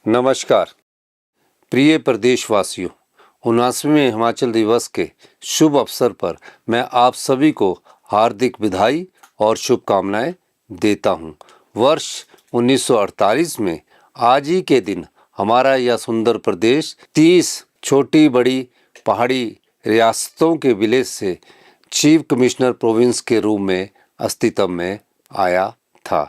नमस्कार प्रिय प्रदेशवासियों, 79वें हिमाचल दिवस के शुभ अवसर पर मैं आप सभी को हार्दिक बधाई और शुभकामनाएं देता हूं। वर्ष 1948 में आज ही के दिन हमारा यह सुंदर प्रदेश 30 छोटी बड़ी पहाड़ी रियासतों के विलय से चीफ कमिश्नर प्रोविंस के रूप में अस्तित्व में आया था।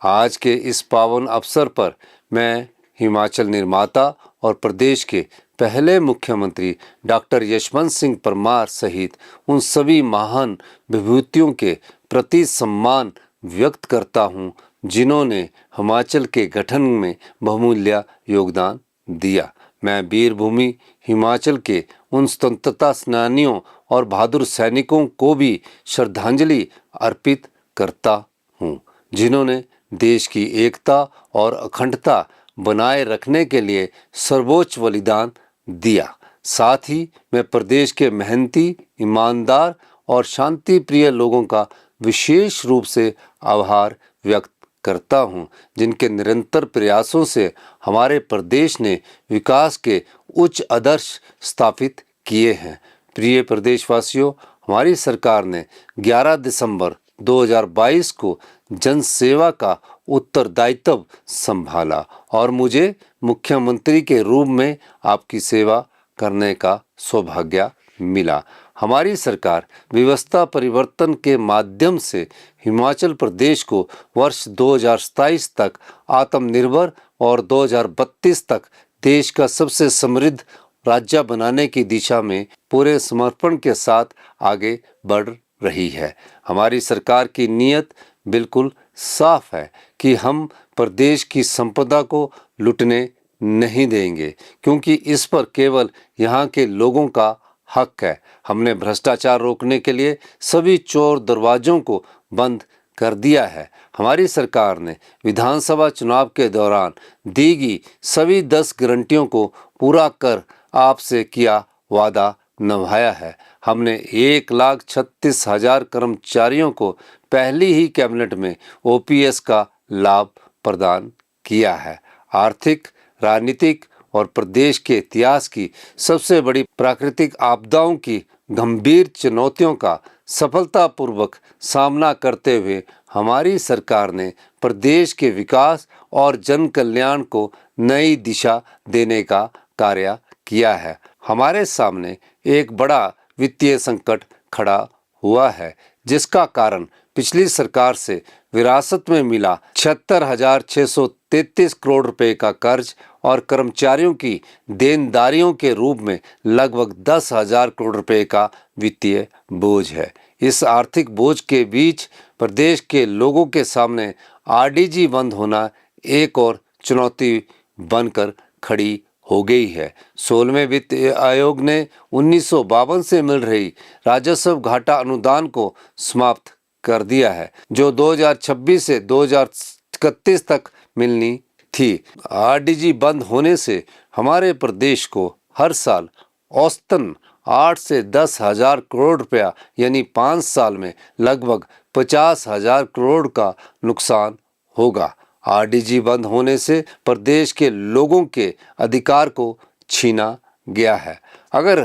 आज के इस पावन अवसर पर मैं हिमाचल निर्माता और प्रदेश के पहले मुख्यमंत्री डॉक्टर यशवंत सिंह परमार सहित उन सभी महान विभूतियों के प्रति सम्मान व्यक्त करता हूं, जिन्होंने हिमाचल के गठन में बहुमूल्य योगदान दिया। मैं वीरभूमि हिमाचल के उन स्वतंत्रता सेनानियों और बहादुर सैनिकों को भी श्रद्धांजलि अर्पित करता हूं, जिन्होंने देश की एकता और अखंडता बनाए रखने के लिए सर्वोच्च बलिदान दिया। साथ ही मैं प्रदेश के मेहनती, ईमानदार और शांति प्रिय लोगों का विशेष रूप से आभार व्यक्त करता हूं, जिनके निरंतर प्रयासों से हमारे प्रदेश ने विकास के उच्च आदर्श स्थापित किए हैं। प्रिय प्रदेशवासियों, हमारी सरकार ने 11 दिसंबर 2022 को जन सेवा का उत्तरदायित्व संभाला और मुझे मुख्यमंत्री के रूप में आपकी सेवा करने का सौभाग्य मिला। हमारी सरकार व्यवस्था परिवर्तन के माध्यम से हिमाचल प्रदेश को वर्ष 2027 तक आत्मनिर्भर और 2032 तक देश का सबसे समृद्ध राज्य बनाने की दिशा में पूरे समर्पण के साथ आगे बढ़ रही है। हमारी सरकार की नीयत बिल्कुल साफ है कि हम प्रदेश की संपदा को लुटने नहीं देंगे, क्योंकि इस पर केवल यहाँ के लोगों का हक है। हमने भ्रष्टाचार रोकने के लिए सभी चोर दरवाजों को बंद कर दिया है। हमारी सरकार ने विधानसभा चुनाव के दौरान दी गई सभी 10 गारंटियों को पूरा कर आपसे किया वादा निभाया है। हमने 1,36,000 कर्मचारियों को पहली ही कैबिनेट में ओपीएस का लाभ प्रदान किया है। आर्थिक, राजनीतिक और प्रदेश के इतिहास की सबसे बड़ी प्राकृतिक आपदाओं की गंभीर चुनौतियों का सफलतापूर्वक सामना करते हुए हमारी सरकार ने प्रदेश के विकास और जन कल्याण को नई दिशा देने का कार्य किया है। हमारे सामने एक बड़ा वित्तीय संकट खड़ा हुआ है, जिसका कारण पिछली सरकार से विरासत में मिला 76,633 करोड़ रुपए का कर्ज और कर्मचारियों की देनदारियों के रूप में लगभग 10,000 करोड़ रुपए का वित्तीय बोझ है। इस आर्थिक बोझ के बीच प्रदेश के लोगों के सामने आरडीजी बंद होना एक और चुनौती बनकर खड़ी हो गई है। 16वें वित्त आयोग ने 1952 से मिल रही राजस्व घाटा अनुदान को समाप्त कर दिया है, जो 2026 से 2031 तक मिलनी थी। आरडीजी बंद होने से हमारे प्रदेश को हर साल औसतन 8 से 10,000 करोड़ रुपया यानी 5 साल में लगभग 50,000 करोड़ का नुकसान होगा। आरडीजी बंद होने से प्रदेश के लोगों के अधिकार को छीना गया है। अगर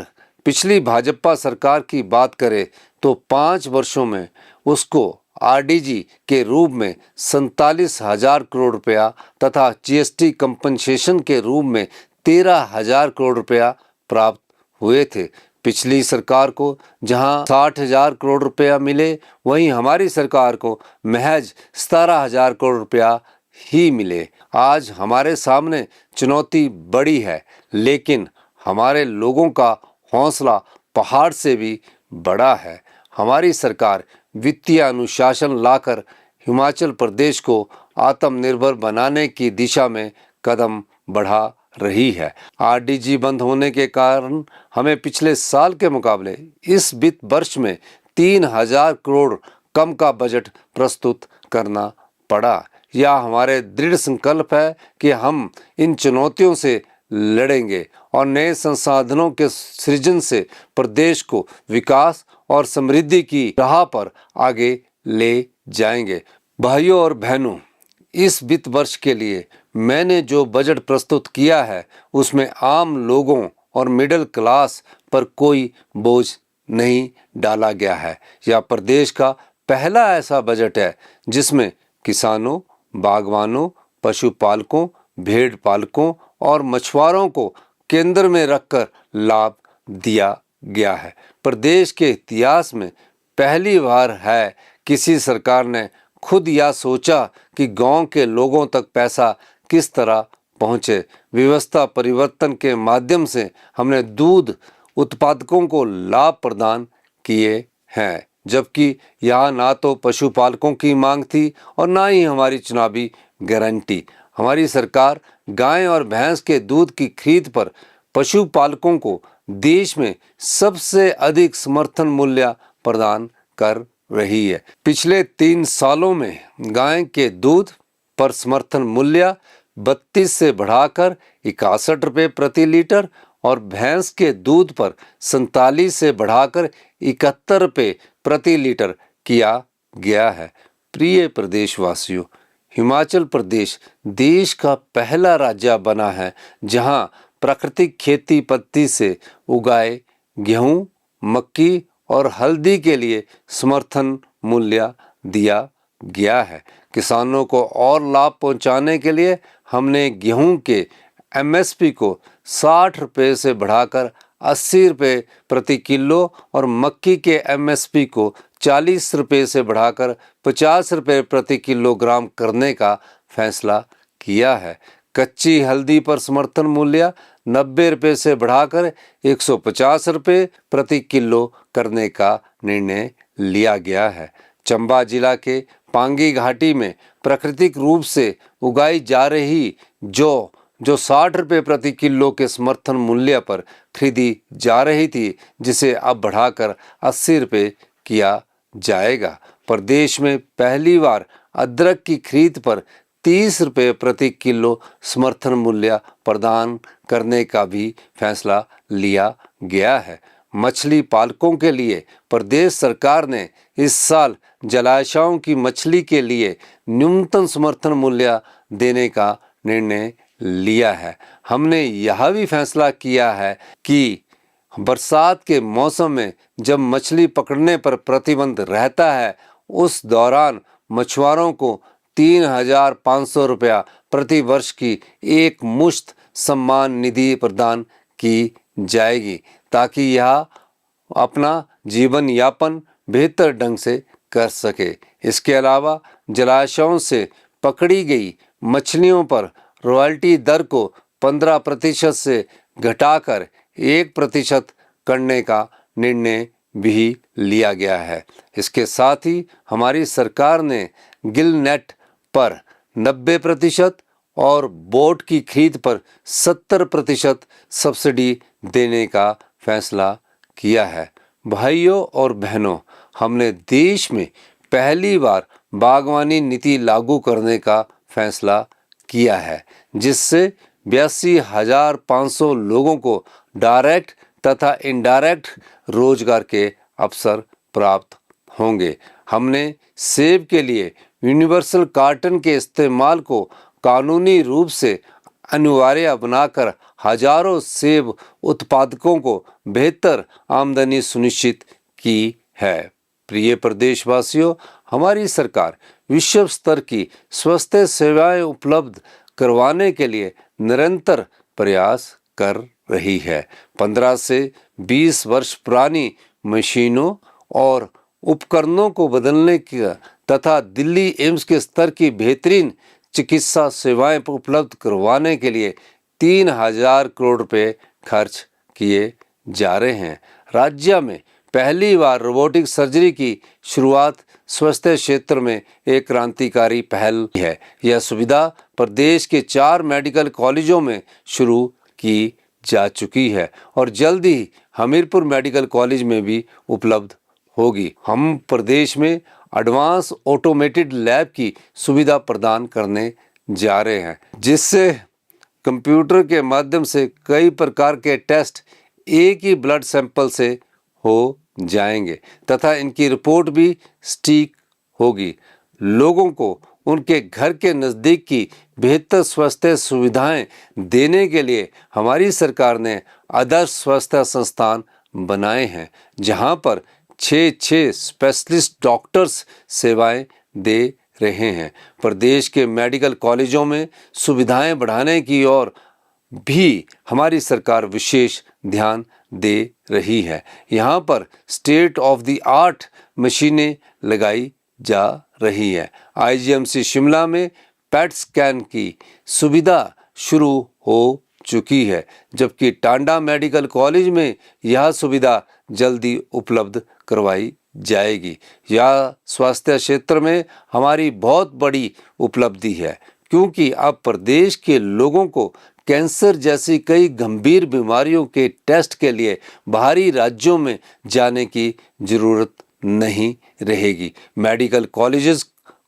पिछली भाजपा सरकार की बात करें तो 5 वर्षों में उसको आरडीजी के रूप में 47,000 करोड़ रुपया तथा जीएसटी कंपनसेशन के रूप में 13,000 करोड़ रुपया प्राप्त हुए थे। पिछली सरकार को जहां 60,000 करोड़ रुपया मिले, वहीं हमारी सरकार को महज 17,000 करोड़ रुपया ही मिले। आज हमारे सामने चुनौती बड़ी है, लेकिन हमारे लोगों का हौसला पहाड़ से भी बड़ा है। हमारी सरकार वित्तीय अनुशासन लाकर हिमाचल प्रदेश को आत्मनिर्भर बनाने की दिशा में कदम बढ़ा रही है। आरडीजी बंद होने के कारण हमें पिछले साल के मुकाबले इस वित्त वर्ष में 3,000 करोड़ कम का बजट प्रस्तुत करना पड़ा। यह हमारे दृढ़ संकल्प है कि हम इन चुनौतियों से लड़ेंगे और नए संसाधनों के सृजन से प्रदेश को विकास और समृद्धि की राह पर आगे ले जाएंगे। भाइयों और बहनों, इस वित्त वर्ष के लिए मैंने जो बजट प्रस्तुत किया है उसमें आम लोगों और मिडिल क्लास पर कोई बोझ नहीं डाला गया है। यह प्रदेश का पहला ऐसा बजट है जिसमें किसानों, बागवानों, पशुपालकों, भेड़ पालकों और मछुआरों को केंद्र में रखकर लाभ दिया गया है। प्रदेश के इतिहास में पहली बार है किसी सरकार ने खुद यह सोचा कि गांव के लोगों तक पैसा किस तरह पहुंचे। व्यवस्था परिवर्तन के माध्यम से हमने दूध उत्पादकों को लाभ प्रदान किए हैं, जबकि यहाँ ना तो पशुपालकों की मांग थी और ना ही हमारी चुनावी गारंटी। हमारी सरकार गाय और भैंस के दूध की खरीद पर पशुपालकों को देश में सबसे अधिक समर्थन मूल्य प्रदान कर रही है। पिछले 3 सालों में गाय के दूध पर समर्थन मूल्य 32 से बढ़ाकर 61 रुपये प्रति लीटर और भैंस के दूध पर 47 से बढ़ाकर 71 रुपये प्रति लीटर किया गया है। प्रिय प्रदेशवासियों, हिमाचल प्रदेश देश का पहला राज्य बना है जहां प्राकृतिक खेती पद्धति से उगाए गेहूं, मक्की और हल्दी के लिए समर्थन मूल्य दिया गया है। किसानों को और लाभ पहुंचाने के लिए हमने गेहूं के एमएसपी को 60 रुपये से बढ़ाकर 80 रुपये प्रति किलो और मक्की के एमएसपी को 40 रुपये से बढ़ाकर 50 रुपये प्रति किलोग्राम करने का फैसला किया है। कच्ची हल्दी पर समर्थन मूल्य 90 रुपये से बढ़ाकर 150 रुपये प्रति किलो करने का निर्णय लिया गया है। चंबा जिला के पांगी घाटी में प्राकृतिक रूप से उगाई जा रही जो 60 रुपये प्रति किलो के समर्थन मूल्य पर खरीदी जा रही थी, जिसे अब बढ़ाकर 80 रुपये किया जाएगा। प्रदेश में पहली बार अदरक की खरीद पर 30 रुपये प्रति किलो समर्थन मूल्य प्रदान करने का भी फैसला लिया गया है। मछली पालकों के लिए प्रदेश सरकार ने इस साल जलाशयों की मछली के लिए न्यूनतम समर्थन मूल्य देने का निर्णय लिया है। हमने यह भी फैसला किया है कि बरसात के मौसम में जब मछली पकड़ने पर प्रतिबंध रहता है, उस दौरान मछुआरों को 3,500 रुपया प्रति वर्ष की एक मुश्त सम्मान निधि प्रदान की जाएगी, ताकि यह अपना जीवन यापन बेहतर ढंग से कर सके। इसके अलावा जलाशयों से पकड़ी गई मछलियों पर रॉयल्टी दर को 15% से घटाकर 1% करने का निर्णय भी लिया गया है। इसके साथ ही हमारी सरकार ने गिल नेट पर 90% और बोट की खरीद पर 70% सब्सिडी देने का फैसला किया है। भाइयों और बहनों, हमने देश में पहली बार बागवानी नीति लागू करने का फैसला किया है, जिससे 82,500 लोगों को डायरेक्ट तथा इनडायरेक्ट रोजगार के अवसर प्राप्त होंगे। हमने सेब के लिए यूनिवर्सल कार्टन के इस्तेमाल को कानूनी रूप से अनिवार्य बनाकर हजारों सेब उत्पादकों को बेहतर आमदनी सुनिश्चित की है। प्रिय प्रदेशवासियों, हमारी सरकार विश्व स्तर की स्वास्थ्य सेवाएं उपलब्ध करवाने के लिए निरंतर प्रयास कर रही है। 15 से 20 वर्ष पुरानी मशीनों और उपकरणों को बदलने की तथा दिल्ली एम्स के स्तर की बेहतरीन चिकित्सा सेवाएं उपलब्ध करवाने के लिए 3,000 करोड़ रुपए खर्च किए जा रहे हैं। राज्य में पहली बार रोबोटिक सर्जरी की शुरुआत स्वास्थ्य क्षेत्र में एक क्रांतिकारी पहल है। यह सुविधा प्रदेश के 4 मेडिकल कॉलेजों में शुरू की जा चुकी है और जल्द ही हमीरपुर मेडिकल कॉलेज में भी उपलब्ध होगी। हम प्रदेश में एडवांस ऑटोमेटेड लैब की सुविधा प्रदान करने जा रहे हैं, जिससे कंप्यूटर के माध्यम से कई प्रकार के टेस्ट एक ही ब्लड सैंपल से हो जाएंगे तथा इनकी रिपोर्ट भी सटीक होगी। लोगों को उनके घर के नज़दीक की बेहतर स्वास्थ्य सुविधाएं देने के लिए हमारी सरकार ने आदर्श स्वास्थ्य संस्थान बनाए हैं, जहां पर 6 स्पेशलिस्ट डॉक्टर्स सेवाएं दे रहे हैं। प्रदेश के मेडिकल कॉलेजों में सुविधाएं बढ़ाने की ओर भी हमारी सरकार विशेष ध्यान दे रही है। यहाँ पर स्टेट ऑफ द आर्ट मशीनें लगाई जा रही है। आईजीएमसी शिमला में पेट स्कैन की सुविधा शुरू हो चुकी है, जबकि टांडा मेडिकल कॉलेज में यह सुविधा जल्दी उपलब्ध करवाई जाएगी। यह स्वास्थ्य क्षेत्र में हमारी बहुत बड़ी उपलब्धि है, क्योंकि अब प्रदेश के लोगों को कैंसर जैसी कई गंभीर बीमारियों के टेस्ट के लिए बाहरी राज्यों में जाने की जरूरत नहीं रहेगी। मेडिकल कॉलेजेस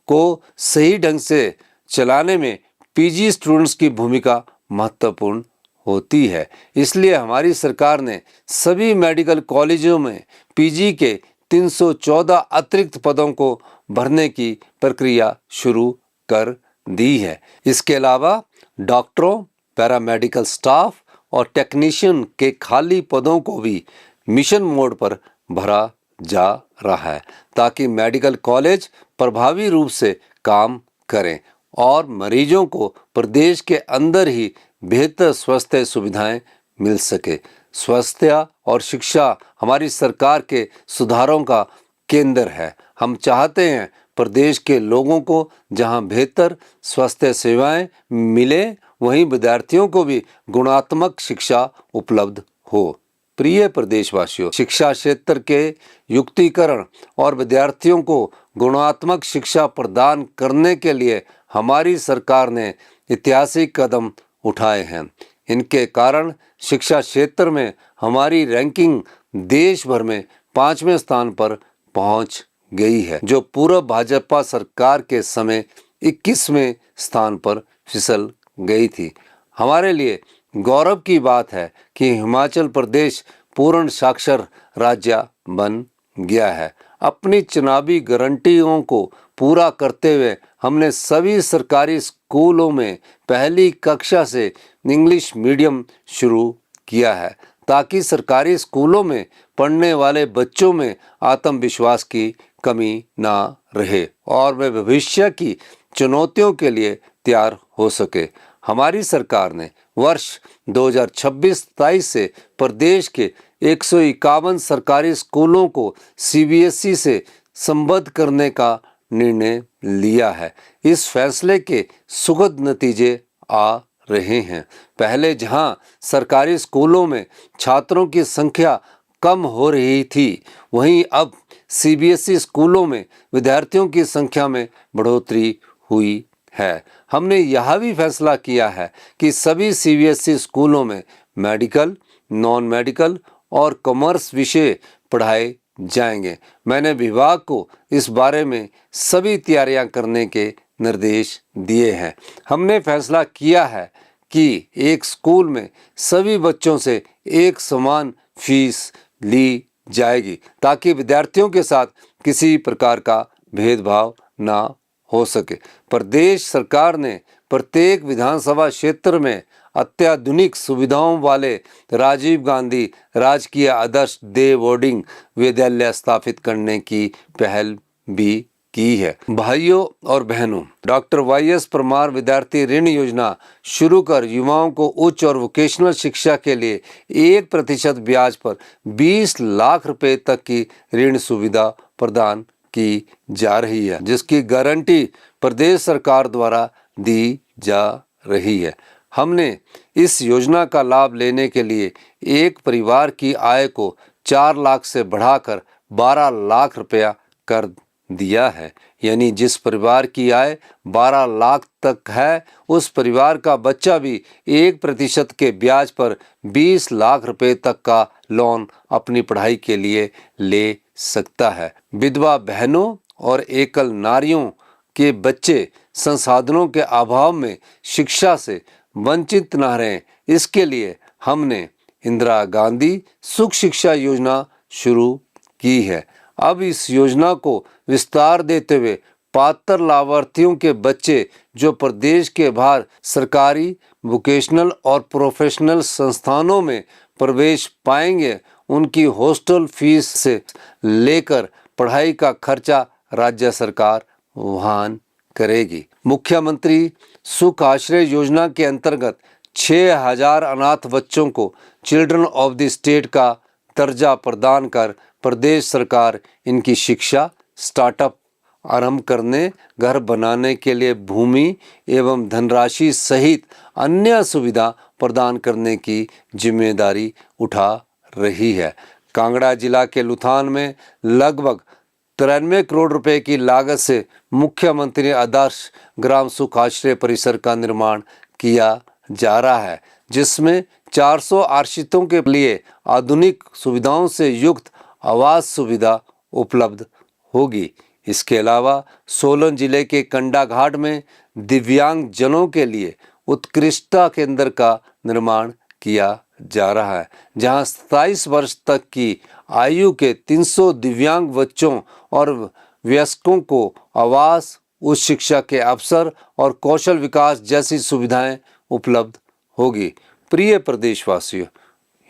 को सही ढंग से चलाने में पीजी स्टूडेंट्स की भूमिका महत्वपूर्ण होती है। इसलिए हमारी सरकार ने सभी मेडिकल कॉलेजों में पीजी के 314 अतिरिक्त पदों को भरने की प्रक्रिया शुरू कर दी है। इसके अलावा डॉक्टरों, पैरामेडिकल स्टाफ और टेक्नीशियन के खाली पदों को भी मिशन मोड पर भरा जा रहा है, ताकि मेडिकल कॉलेज प्रभावी रूप से काम करें और मरीजों को प्रदेश के अंदर ही बेहतर स्वास्थ्य सुविधाएं मिल सके। स्वास्थ्य और शिक्षा हमारी सरकार के सुधारों का केंद्र है। हम चाहते हैं प्रदेश के लोगों को जहां बेहतर स्वास्थ्य सेवाएं मिले, वहीं विद्यार्थियों को भी गुणात्मक शिक्षा उपलब्ध हो। प्रिय प्रदेशवासियों, शिक्षा क्षेत्र के युक्तिकरण और विद्यार्थियों को गुणात्मक शिक्षा प्रदान करने के लिए हमारी सरकार ने ऐतिहासिक कदम उठाए हैं। इनके कारण शिक्षा क्षेत्र में हमारी रैंकिंग देश भर में 5वें स्थान पर पहुंच गई है, जो पूर्व भाजपा सरकार के समय 21वें स्थान पर फिसल गई थी। हमारे लिए गौरव की बात है कि हिमाचल प्रदेश पूर्ण साक्षर राज्य बन गया है। अपनी चुनावी गारंटियों को पूरा करते हुए हमने सभी सरकारी स्कूलों में पहली कक्षा से इंग्लिश मीडियम शुरू किया है, ताकि सरकारी स्कूलों में पढ़ने वाले बच्चों में आत्मविश्वास की कमी ना रहे और वे भविष्य की चुनौतियों के लिए तैयार हो सके। हमारी सरकार ने वर्ष 2026-27 से प्रदेश के 151 सरकारी स्कूलों को सीबीएसई से संबद्ध करने का निर्णय लिया है। इस फैसले के सुखद नतीजे आ रहे हैं। पहले जहां सरकारी स्कूलों में छात्रों की संख्या कम हो रही थी, वहीं अब सीबीएसई स्कूलों में विद्यार्थियों की संख्या में बढ़ोतरी हुई है। हमने यह भी फैसला किया है कि सभी सीबीएसई स्कूलों में मेडिकल, नॉन मेडिकल और कॉमर्स विषय पढ़ाए जाएंगे। मैंने विभाग को इस बारे में सभी तैयारियां करने के निर्देश दिए हैं। हमने फैसला किया है कि एक स्कूल में सभी बच्चों से एक समान फीस ली जाएगी, ताकि विद्यार्थियों के साथ किसी प्रकार का भेदभाव ना हो सके। प्रदेश सरकार ने प्रत्येक विधानसभा क्षेत्र में अत्याधुनिक सुविधाओं वाले राजीव गांधी राजकीय आदर्श डे बोर्डिंग विद्यालय स्थापित करने की पहल भी की है। भाइयों और बहनों, डॉक्टर वाईएस परमार विद्यार्थी ऋण योजना शुरू कर युवाओं को उच्च और वोकेशनल शिक्षा के लिए 1% ब्याज पर 20 लाख रुपए तक की ऋण सुविधा प्रदान की जा रही है, जिसकी गारंटी प्रदेश सरकार द्वारा दी जा रही है। हमने इस योजना का लाभ लेने के लिए एक परिवार की आय को 4 लाख से बढ़ाकर 12 लाख रुपया कर दिया है। यानी जिस परिवार की आय 12 लाख तक है, उस परिवार का बच्चा भी 1% के ब्याज पर 20 लाख रुपए तक का लोन अपनी पढ़ाई के लिए ले सकता है। विधवा बहनों और एकल नारियों के बच्चे संसाधनों के अभाव में शिक्षा से वंचित न रहें, इसके लिए हमने इंदिरा गांधी सुख शिक्षा योजना शुरू की है। अब इस योजना को विस्तार देते हुए पात्र लाभार्थियों के बच्चे जो प्रदेश के बाहर सरकारी, वोकेशनल और प्रोफेशनल संस्थानों में प्रवेश पाएंगे, उनकी हॉस्टल फीस से लेकर पढ़ाई का खर्चा राज्य सरकार वहन करेगी। मुख्यमंत्री सुख आश्रय योजना के अंतर्गत 6000 अनाथ बच्चों को चिल्ड्रन ऑफ द स्टेट का दर्जा प्रदान कर प्रदेश सरकार इनकी शिक्षा, स्टार्टअप आरंभ करने, घर बनाने के लिए भूमि एवं धनराशि सहित अन्य सुविधा प्रदान करने की जिम्मेदारी उठा रही है। कांगड़ा जिला के लुथान में लगभग 93 करोड़ रुपए की लागत से मुख्यमंत्री आदर्श ग्राम सुख आश्रय परिसर का निर्माण किया जा रहा है, जिसमें 400 आश्रितों के लिए आधुनिक सुविधाओं से युक्त आवास सुविधा उपलब्ध होगी। इसके अलावा सोलन जिले के कंडाघाट में दिव्यांग जनों के लिए उत्कृष्टता केंद्र का निर्माण किया जा रहा है, जहां 27 वर्ष तक की आयु के 300 दिव्यांग बच्चों और वयस्कों को आवास, उच्च शिक्षा के अवसर और कौशल विकास जैसी सुविधाएं उपलब्ध होगी। प्रिय प्रदेशवासियों,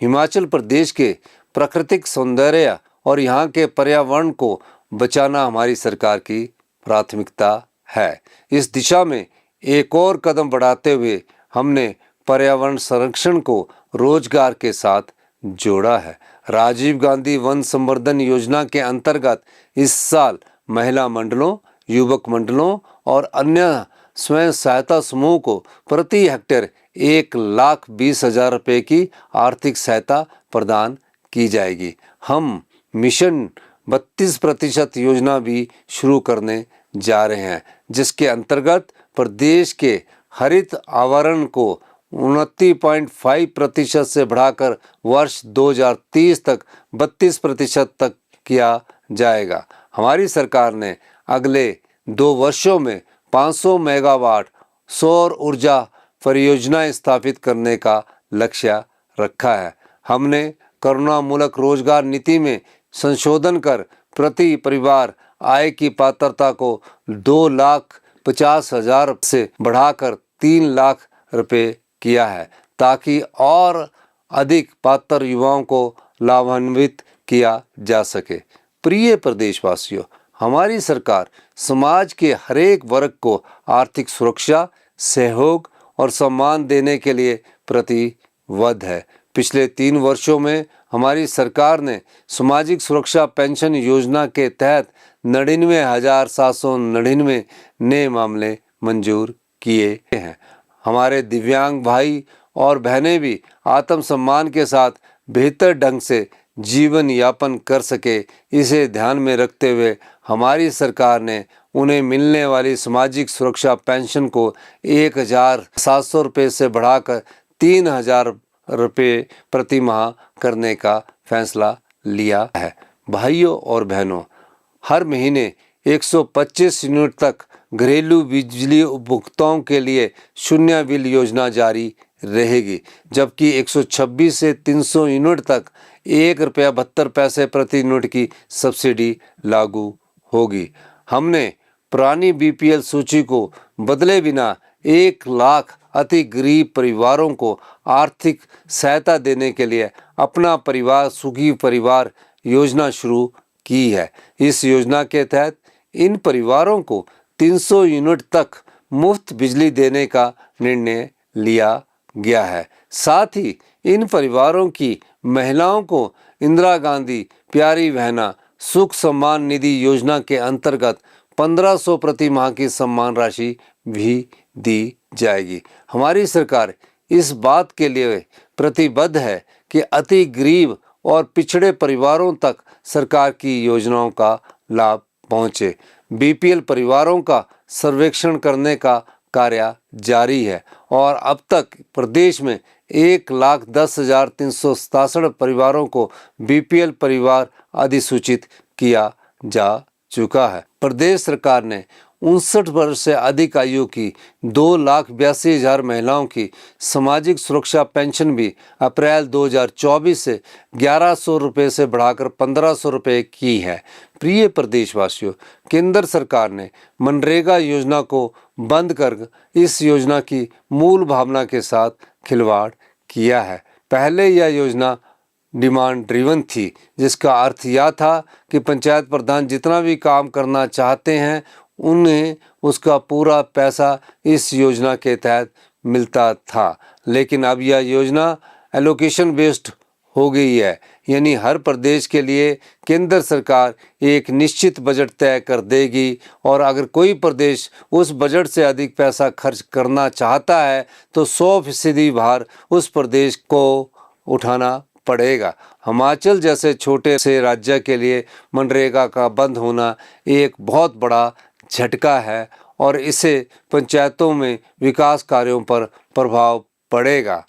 हिमाचल प्रदेश के प्राकृतिक सौंदर्य और यहाँ के पर्यावरण को बचाना हमारी सरकार की प्राथमिकता है। इस दिशा में एक और कदम बढ़ाते हुए हमने पर्यावरण संरक्षण को रोजगार के साथ जोड़ा है। राजीव गांधी वन संवर्धन योजना के अंतर्गत इस साल महिला मंडलों, युवक मंडलों और अन्य स्वयं सहायता समूह को प्रति हेक्टेयर 1,20,000 रुपये की आर्थिक सहायता प्रदान की जाएगी। हम मिशन 32% योजना भी शुरू करने जा रहे हैं, जिसके अंतर्गत प्रदेश के हरित आवरण को 29.5% से बढ़ाकर वर्ष 2030 तक 32% तक किया जाएगा। हमारी सरकार ने अगले 2 वर्षों में 500 मेगावाट सौर ऊर्जा परियोजनाएं स्थापित करने का लक्ष्य रखा है। हमने करुणामूलक रोजगार नीति में संशोधन कर प्रति परिवार आय की पात्रता को 2,50,000 से बढ़ाकर 3 लाख रुपए किया है, ताकि और अधिक पात्र युवाओं को लाभान्वित किया जा सके। प्रिय प्रदेशवासियों, हमारी सरकार समाज के हरेक वर्ग को आर्थिक सुरक्षा, सहयोग और सम्मान देने के लिए प्रतिबद्ध है। पिछले 3 वर्षों में हमारी सरकार ने सामाजिक सुरक्षा पेंशन योजना के तहत 99,799 नए मामले मंजूर किए हैं। हमारे दिव्यांग भाई और बहनें भी आत्मसम्मान के साथ बेहतर ढंग से जीवन यापन कर सके, इसे ध्यान में रखते हुए हमारी सरकार ने उन्हें मिलने वाली सामाजिक सुरक्षा पेंशन को 1,700 रुपये से बढ़ाकर 3,000 रुपये प्रति माह करने का फैसला लिया है। भाइयों और बहनों, हर महीने 125 यूनिट तक घरेलू बिजली उपभोक्ताओं के लिए शून्य बिल योजना जारी रहेगी, जबकि 126 से 300 यूनिट तक ₹1.72 प्रति यूनिट की सब्सिडी लागू होगी। हमने पुरानी बीपीएल सूची को बदले बिना 1 लाख अति गरीब परिवारों को आर्थिक सहायता देने के लिए अपना परिवार सुखी परिवार योजना शुरू की है। इस योजना के तहत इन परिवारों को 300 यूनिट तक मुफ्त बिजली देने का निर्णय लिया गया है। साथ ही इन परिवारों की महिलाओं को इंदिरा गांधी प्यारी बहना सुख सम्मान निधि योजना के अंतर्गत 1500 प्रति माह की सम्मान राशि भी दी जाएगी। हमारी सरकार इस बात के लिए प्रतिबद्ध है कि अति गरीब और पिछड़े परिवारों तक सरकार की योजनाओं का लाभ पहुंचे। बीपीएल परिवारों का सर्वेक्षण करने का कार्य जारी है और अब तक प्रदेश में 1,10,367 परिवारों को बीपीएल परिवार अधिसूचित किया जा चुका है। प्रदेश सरकार ने 59 वर्ष से अधिक आयु की 2,82,000 महिलाओं की सामाजिक सुरक्षा पेंशन भी अप्रैल 2024 से 1,100 रुपये से बढ़ाकर 1,500 रुपये की है। प्रिय प्रदेशवासियों, केंद्र सरकार ने मनरेगा योजना को बंद कर इस योजना की मूल भावना के साथ खिलवाड़ किया है। पहले यह योजना डिमांड ड्रिवन थी, जिसका अर्थ यह था कि पंचायत प्रधान जितना भी काम करना चाहते हैं उन्हें उसका पूरा पैसा इस योजना के तहत मिलता था। लेकिन अब यह योजना एलोकेशन बेस्ड हो गई है, यानी हर प्रदेश के लिए केंद्र सरकार एक निश्चित बजट तय कर देगी और अगर कोई प्रदेश उस बजट से अधिक पैसा खर्च करना चाहता है तो 100% भार उस प्रदेश को उठाना पड़ेगा। हिमाचल जैसे छोटे से राज्य के लिए मनरेगा का बंद होना एक बहुत बड़ा झटका है और इससे पंचायतों में विकास कार्यों पर प्रभाव पड़ेगा।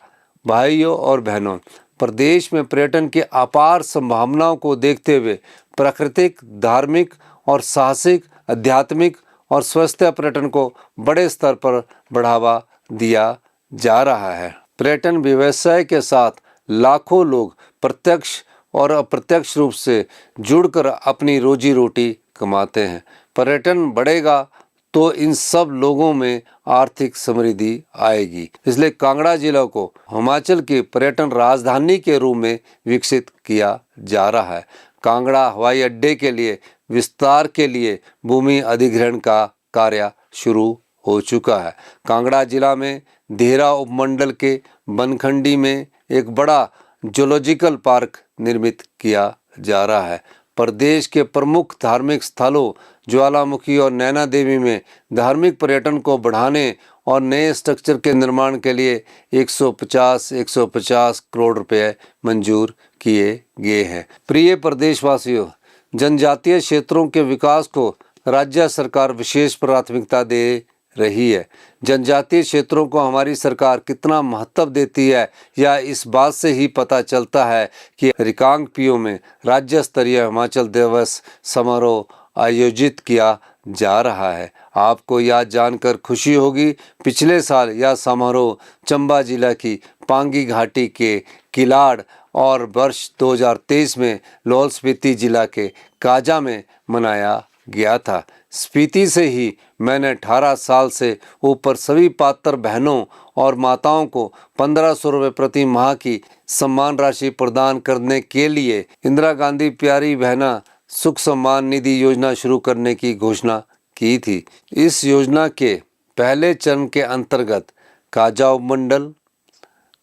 भाइयों और बहनों, प्रदेश में पर्यटन की अपार संभावनाओं को देखते हुए प्राकृतिक, धार्मिक और साहसिक, आध्यात्मिक और स्वास्थ्य पर्यटन को बड़े स्तर पर बढ़ावा दिया जा रहा है। पर्यटन व्यवसाय के साथ लाखों लोग प्रत्यक्ष और अप्रत्यक्ष रूप से जुड़कर अपनी रोजी रोटी कमाते हैं। पर्यटन बढ़ेगा तो इन सब लोगों में आर्थिक समृद्धि आएगी। इसलिए कांगड़ा जिला को हिमाचल की पर्यटन राजधानी के रूप में विकसित किया जा रहा है। कांगड़ा हवाई अड्डे के लिए विस्तार के लिए भूमि अधिग्रहण का कार्य शुरू हो चुका है। कांगड़ा जिला में देहरा उपमंडल के बनखंडी में एक बड़ा जूलॉजिकल पार्क निर्मित किया जा रहा है। प्रदेश के प्रमुख धार्मिक स्थलों ज्वालामुखी और नैना देवी में धार्मिक पर्यटन को बढ़ाने और नए स्ट्रक्चर के निर्माण के लिए 150 करोड़ रुपए मंजूर किए गए हैं। प्रिय प्रदेशवासियों, जनजातीय क्षेत्रों के विकास को राज्य सरकार विशेष प्राथमिकता दे रही है। जनजातीय क्षेत्रों को हमारी सरकार कितना महत्व देती है यह इस बात से ही पता चलता है कि रिकांगपिओ में राज्य स्तरीय हिमाचल दिवस समारोह आयोजित किया जा रहा है। आपको यह जानकर खुशी होगी, पिछले साल यह समारोह चंबा जिला की पांगी घाटी के किलाड़ और वर्ष 2023 में लाहौल स्पीति जिला के काजा में मनाया गया था। स्पीति से ही मैंने 18 साल से ऊपर सभी पात्र बहनों और माताओं को 1,500 रुपये प्रति माह की सम्मान राशि प्रदान करने के लिए इंदिरा गांधी प्यारी बहना सुख सम्मान निधि योजना शुरू करने की घोषणा की थी। इस योजना के पहले चरण के अंतर्गत काजा उपमंडल,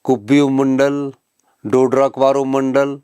कुब्बी उपमंडल, डोडरा-क्वार उपमंडल,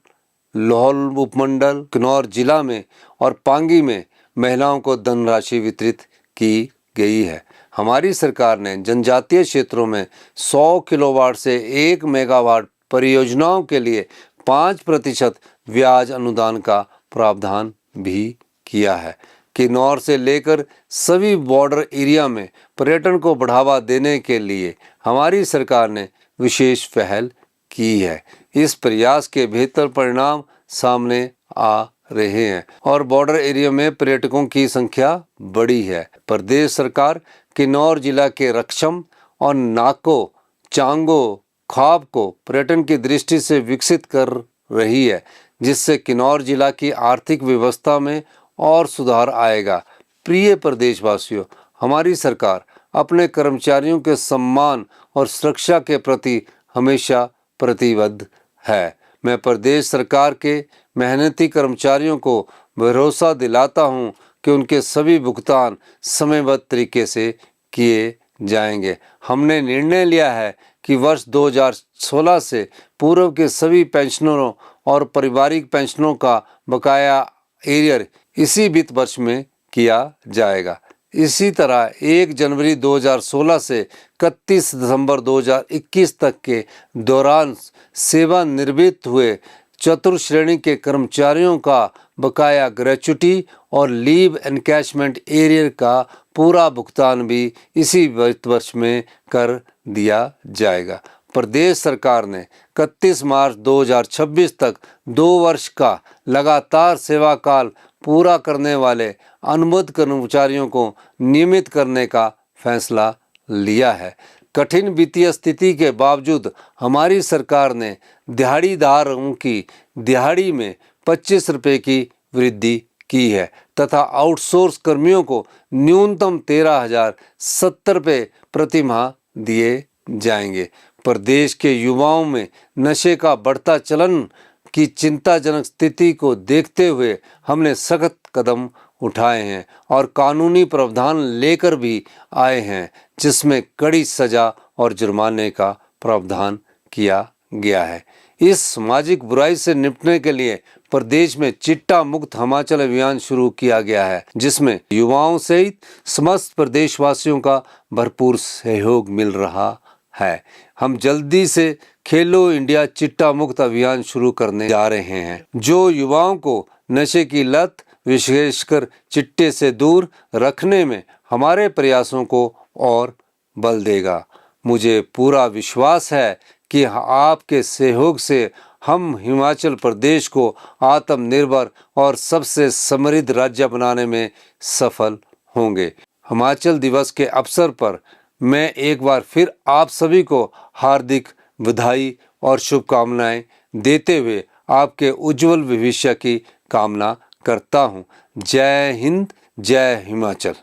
लाहौल उपमंडल, किन्नौर जिला में और पांगी में महिलाओं को धनराशि वितरित की गई है। हमारी सरकार ने जनजातीय क्षेत्रों में 100 किलोवाट से 1 मेगावाट परियोजनाओं के लिए 5% ब्याज अनुदान का प्रावधान भी किया है। किन्नौर से लेकर सभी बॉर्डर एरिया में पर्यटन को बढ़ावा देने के लिए हमारी सरकार ने विशेष पहल की है। इस प्रयास के बेहतर परिणाम सामने आ रहे हैं और बॉर्डर एरिया में पर्यटकों की संख्या बढ़ी है। प्रदेश सरकार किन्नौर जिला के रक्षम और नाको, चांगो, ख्वाब को पर्यटन की दृष्टि से विकसित कर रही है, जिससे किन्नौर जिला की आर्थिक व्यवस्था में और सुधार आएगा। प्रिय प्रदेशवासियों, हमारी सरकार अपने कर्मचारियों के सम्मान और सुरक्षा के प्रति हमेशा प्रतिबद्ध है। मैं प्रदेश सरकार के मेहनती कर्मचारियों को भरोसा दिलाता हूं कि उनके सभी भुगतान समयबद्ध तरीके से किए जाएंगे। हमने निर्णय लिया है कि वर्ष 2016 से पूर्व के सभी पेंशनरों और पारिवारिक पेंशनों का बकाया एरियर इसी वित्त वर्ष में किया जाएगा। इसी तरह 1 जनवरी 2016 से 31 दिसंबर 2021 तक के दौरान सेवानिवृत्त हुए चतुर्थ श्रेणी के कर्मचारियों का बकाया ग्रेच्युटी और लीव एनकैशमेंट एरियर का पूरा भुगतान भी इसी वित्त वर्ष में कर दिया जाएगा। प्रदेश सरकार ने 31 मार्च 2026 तक 2 वर्ष का लगातार सेवा काल पूरा करने वाले अनुबंध कर्मचारियों को नियमित करने का फैसला लिया है। कठिन वित्तीय स्थिति के बावजूद हमारी सरकार ने दिहाड़ीदारों की दिहाड़ी में 25 रुपये की वृद्धि की है तथा आउटसोर्स कर्मियों को न्यूनतम 13,070 रुपये प्रति माह दिए जाएंगे। प्रदेश के युवाओं में नशे का बढ़ता चलन की चिंताजनक स्थिति को देखते हुए हमने सख्त कदम उठाए हैं और कानूनी प्रावधान लेकर भी आए हैं, जिसमें कड़ी सजा और जुर्माने का प्रावधान किया गया है। इस सामाजिक बुराई से निपटने के लिए प्रदेश में चिट्टा मुक्त हिमाचल अभियान शुरू किया गया है, जिसमें युवाओं सहित समस्त प्रदेशवासियों का भरपूर सहयोग मिल रहा है। हम जल्दी से खेलो इंडिया चिट्टा मुक्त अभियान शुरू करने जा रहे हैं, जो युवाओं को नशे की लत विशेषकर चिट्टे से दूर रखने में हमारे प्रयासों को और बल देगा। मुझे पूरा विश्वास है कि आपके सहयोग से हम हिमाचल प्रदेश को आत्मनिर्भर और सबसे समृद्ध राज्य बनाने में सफल होंगे। हिमाचल दिवस के अवसर पर मैं एक बार फिर आप सभी को हार्दिक बधाई और शुभकामनाएं देते हुए आपके उज्जवल भविष्य की कामना करता हूं। जय हिंद, जय हिमाचल।